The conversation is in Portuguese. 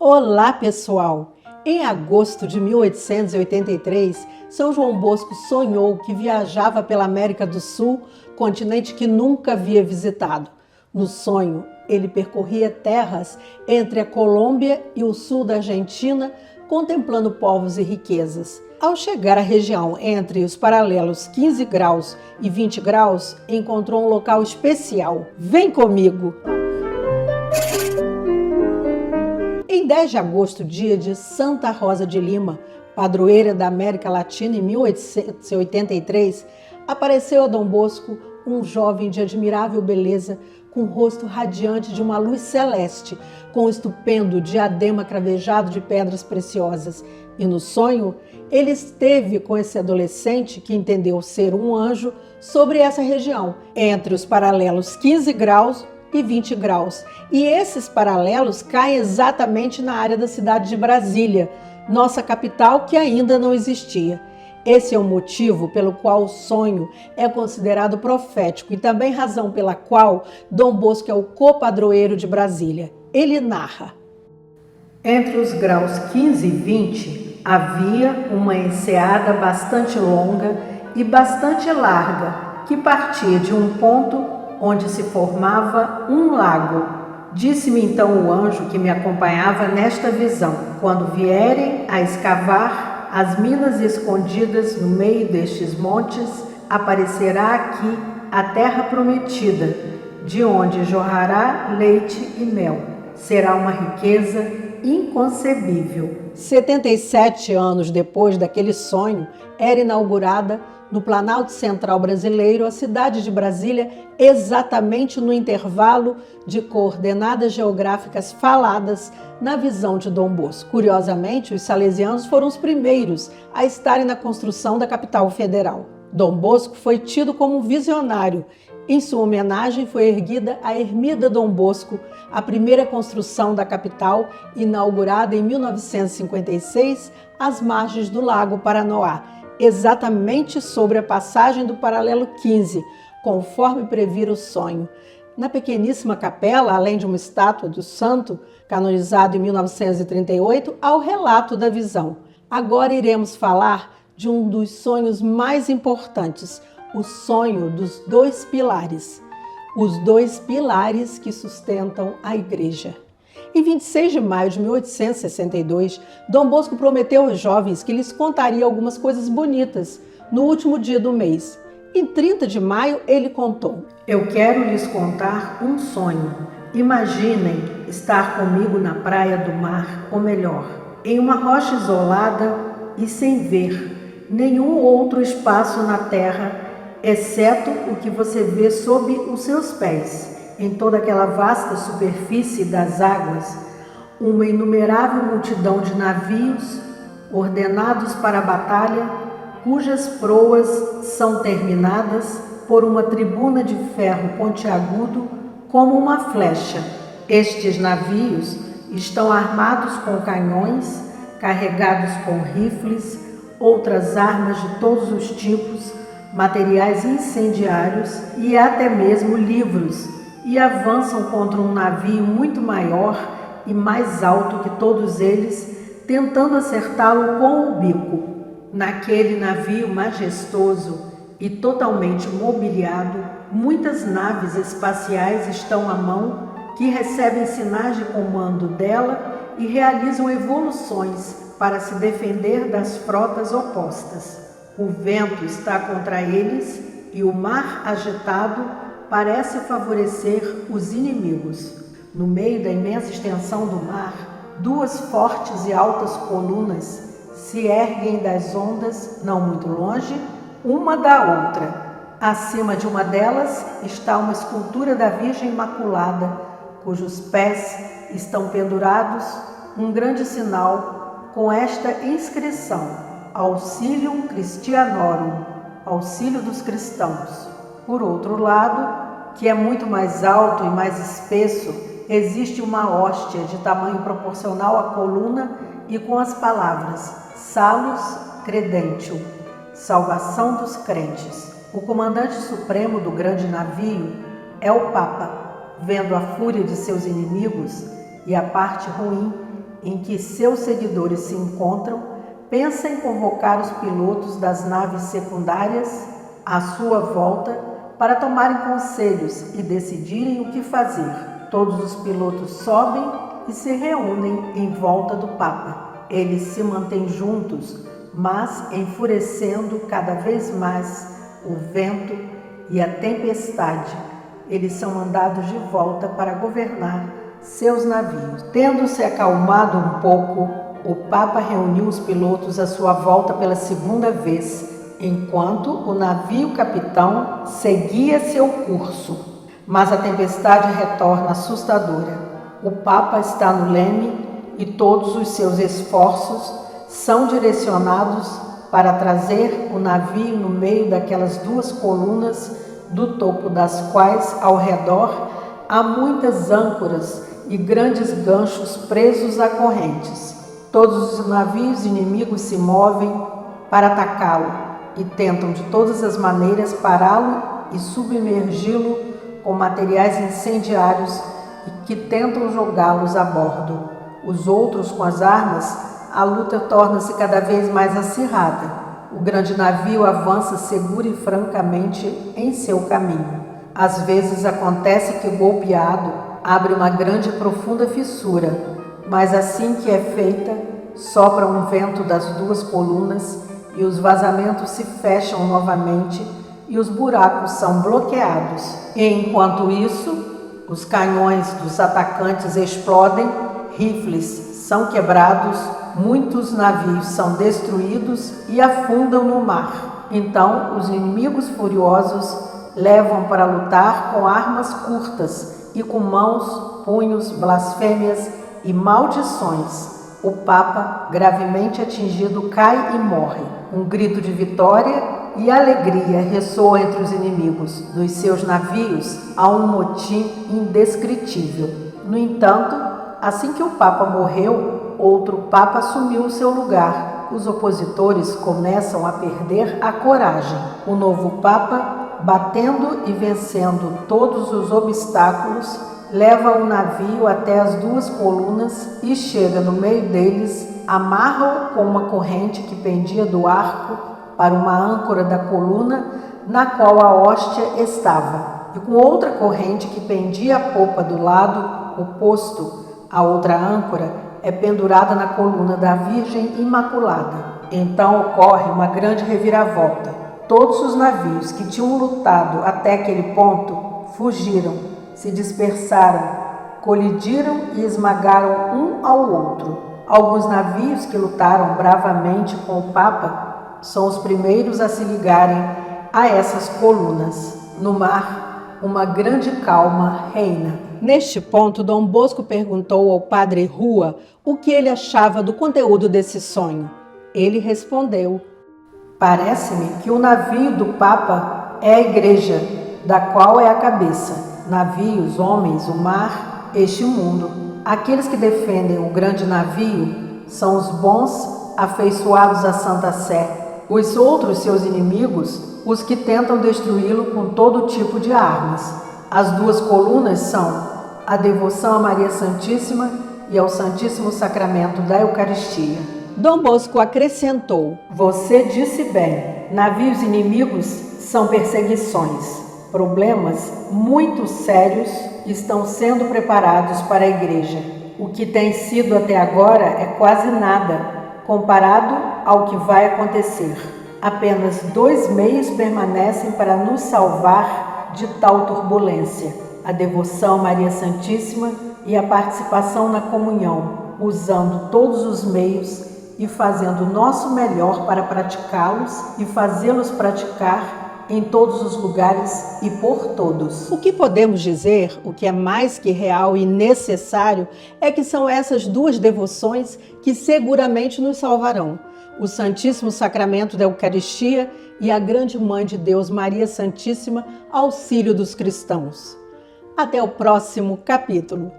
Olá, pessoal! Em agosto de 1883, São João Bosco sonhou que viajava pela América do Sul, continente que nunca havia visitado. No sonho, ele percorria terras entre a Colômbia e o sul da Argentina, contemplando povos e riquezas. Ao chegar à região entre os paralelos 15 graus e 20 graus, encontrou um local especial. Vem comigo! Em 10 de agosto, dia de Santa Rosa de Lima, padroeira da América Latina, em 1883, apareceu a Dom Bosco um jovem de admirável beleza, com o rosto radiante de uma luz celeste, com um estupendo diadema cravejado de pedras preciosas. E no sonho, ele esteve com esse adolescente, que entendeu ser um anjo, sobre essa região, entre os paralelos 15 graus e 20 graus. E esses paralelos caem exatamente na área da cidade de Brasília, nossa capital, que ainda não existia. Esse é o motivo pelo qual o sonho é considerado profético e também razão pela qual Dom Bosco é o copadroeiro de Brasília. Ele narra: entre os graus 15 e 20 havia uma enseada bastante longa e bastante larga, que partia de um ponto onde se formava um lago. Disse-me então o anjo que me acompanhava nesta visão: quando vierem a escavar as minas escondidas no meio destes montes, aparecerá aqui a terra prometida, de onde jorrará leite e mel. Será uma riqueza inconcebível. 77 anos depois daquele sonho, era inaugurada no Planalto Central brasileiro a cidade de Brasília, exatamente no intervalo de coordenadas geográficas faladas na visão de Dom Bosco. Curiosamente, os salesianos foram os primeiros a estarem na construção da capital federal. Dom Bosco foi tido como um visionário. Em sua homenagem foi erguida a Ermida Dom Bosco, a primeira construção da capital, inaugurada em 1956, às margens do Lago Paranoá, exatamente sobre a passagem do paralelo 15, conforme previra o sonho. Na pequeníssima capela, além de uma estátua do santo, canonizado em 1938, há o relato da visão. Agora iremos falar de um dos sonhos mais importantes, o sonho dos dois pilares. Os dois pilares que sustentam a Igreja. Em 26 de maio de 1862, Dom Bosco prometeu aos jovens que lhes contaria algumas coisas bonitas no último dia do mês. Em 30 de maio, ele contou: eu quero lhes contar um sonho. Imaginem estar comigo na praia do mar, ou melhor, em uma rocha isolada e sem ver nenhum outro espaço na terra, exceto o que você vê sob os seus pés. Em toda aquela vasta superfície das águas, uma inumerável multidão de navios ordenados para a batalha, cujas proas são terminadas por uma tribuna de ferro pontiagudo como uma flecha. Estes navios estão armados com canhões, carregados com rifles, outras armas de todos os tipos, materiais incendiários e até mesmo livros, e avançam contra um navio muito maior e mais alto que todos eles, tentando acertá-lo com o bico. Naquele navio majestoso e totalmente mobiliado, muitas naves espaciais estão à mão, que recebem sinais de comando dela e realizam evoluções para se defender das frotas opostas. O vento está contra eles e o mar agitado parece favorecer os inimigos. No meio da imensa extensão do mar, duas fortes e altas colunas se erguem das ondas, não muito longe, uma da outra. Acima de uma delas está uma escultura da Virgem Imaculada, cujos pés estão pendurados um grande sinal com esta inscrição: Auxilium Christianorum, auxílio dos cristãos. Por outro lado, que é muito mais alto e mais espesso, existe uma hóstia de tamanho proporcional à coluna e com as palavras Salus Credentium, salvação dos crentes. O comandante supremo do grande navio é o Papa. Vendo a fúria de seus inimigos e a parte ruim, em que seus seguidores se encontram, pensa em convocar os pilotos das naves secundárias à sua volta para tomarem conselhos e decidirem o que fazer. Todos os pilotos sobem e se reúnem em volta do Papa. Eles se mantêm juntos, mas enfurecendo cada vez mais o vento e a tempestade. Eles são mandados de volta para governar seus navios. Tendo-se acalmado um pouco, o Papa reuniu os pilotos à sua volta pela segunda vez, enquanto o navio-capitão seguia seu curso. Mas a tempestade retorna assustadora. O Papa está no leme e todos os seus esforços são direcionados para trazer o navio no meio daquelas duas colunas, do topo das quais, ao redor, há muitas âncoras e grandes ganchos presos a correntes. Todos os navios inimigos se movem para atacá-lo e tentam de todas as maneiras pará-lo e submergi-lo com materiais incendiários e que tentam jogá-los a bordo. Os outros, com as armas, a luta torna-se cada vez mais acirrada. O grande navio avança seguro e francamente em seu caminho. Às vezes acontece que, golpeado, abre uma grande e profunda fissura, mas assim que é feita, sopra um vento das duas colunas e os vazamentos se fecham novamente e os buracos são bloqueados. E enquanto isso, os canhões dos atacantes explodem, rifles são quebrados, muitos navios são destruídos e afundam no mar. Então, os inimigos furiosos levam para lutar com armas curtas e com mãos, punhos, blasfêmias e maldições. O Papa, gravemente atingido, cai e morre. Um grito de vitória e alegria ressoa entre os inimigos. Nos seus navios há um motim indescritível. No entanto, assim que o Papa morreu, outro Papa assumiu o seu lugar. Os opositores começam a perder a coragem. O novo Papa, batendo e vencendo todos os obstáculos, leva o navio até as duas colunas e chega no meio deles, amarra-o com uma corrente que pendia do arco para uma âncora da coluna na qual a hóstia estava, e com outra corrente que pendia a popa do lado oposto. A outra âncora é pendurada na coluna da Virgem Imaculada. Então ocorre uma grande reviravolta. Todos os navios que tinham lutado até aquele ponto fugiram, se dispersaram, colidiram e esmagaram um ao outro. Alguns navios que lutaram bravamente com o Papa são os primeiros a se ligarem a essas colunas. No mar, uma grande calma reina. Neste ponto, Dom Bosco perguntou ao padre Rua o que ele achava do conteúdo desse sonho. Ele respondeu: "Parece-me que o navio do Papa é a Igreja, da qual é a cabeça. Navios, homens, o mar, este mundo. Aqueles que defendem o grande navio são os bons, afeiçoados à Santa Sé. Os outros, seus inimigos, os que tentam destruí-lo com todo tipo de armas. As duas colunas são a devoção a Maria Santíssima e ao Santíssimo Sacramento da Eucaristia." Dom Bosco acrescentou: "Você disse bem, navios inimigos são perseguições. Problemas muito sérios estão sendo preparados para a Igreja. O que tem sido até agora é quase nada comparado ao que vai acontecer. Apenas 2 meios permanecem para nos salvar de tal turbulência: a devoção a Maria Santíssima e a participação na comunhão, usando todos os meios e fazendo o nosso melhor para praticá-los e fazê-los praticar em todos os lugares e por todos." O que podemos dizer, o que é mais que real e necessário, é que são essas duas devoções que seguramente nos salvarão: o Santíssimo Sacramento da Eucaristia e a Grande Mãe de Deus, Maria Santíssima, auxílio dos cristãos. Até o próximo capítulo.